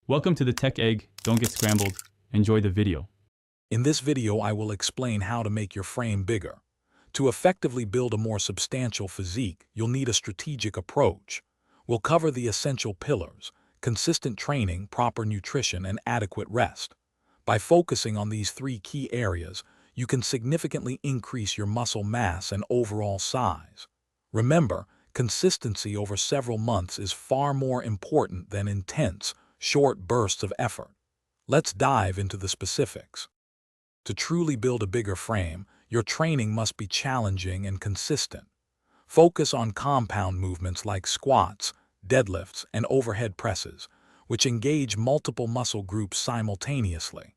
Welcome to the Tech Egg. Don't get scrambled. Enjoy the video. In this video, I will explain how to make your frame bigger. To effectively build a more substantial physique, you'll need a strategic approach. We'll cover the essential pillars: consistent training, proper nutrition, and adequate rest. By focusing on these three key areas, you can significantly increase your muscle mass and overall size. Remember, consistency over several months is far more important than intense, short bursts of effort. Let's dive into the specifics. To truly build a bigger frame, your training must be challenging and consistent. Focus on compound movements like squats, deadlifts, and overhead presses, which engage multiple muscle groups simultaneously.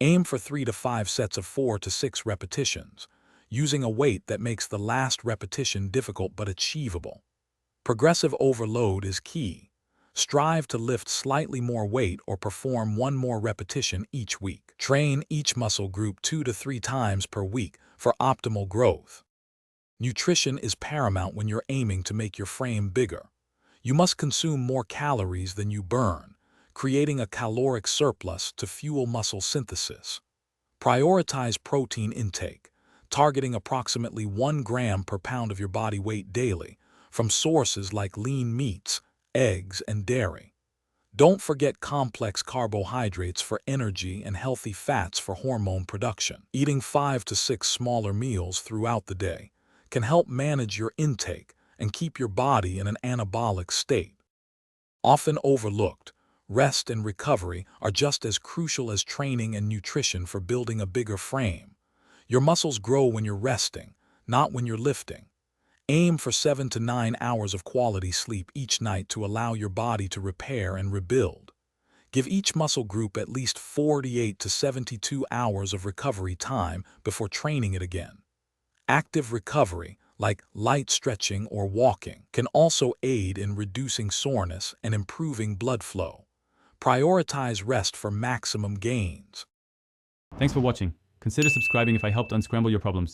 Aim for 3 to 5 sets of 4 to 6 repetitions, using a weight that makes the last repetition difficult but achievable. Progressive overload is key. Strive to lift slightly more weight or perform one more repetition each week. Train each muscle group 2 to 3 times per week for optimal growth. Nutrition is paramount when you're aiming to make your frame bigger. You must consume more calories than you burn, creating a caloric surplus to fuel muscle synthesis. Prioritize protein intake, targeting approximately 1 gram per pound of your body weight daily, from sources like lean meats, eggs, and dairy. Don't forget complex carbohydrates for energy and healthy fats for hormone production. Eating 5 to 6 smaller meals throughout the day can help manage your intake and keep your body in an anabolic state. Often overlooked, rest and recovery are just as crucial as training and nutrition for building a bigger frame. Your muscles grow when you're resting, not when you're lifting. Aim for 7 to 9 hours of quality sleep each night to allow your body to repair and rebuild. Give each muscle group at least 48 to 72 hours of recovery time before training it again. Active recovery, like light stretching or walking, can also aid in reducing soreness and improving blood flow. Prioritize rest for maximum gains. Thanks for watching. Consider subscribing if I helped unscramble your problems.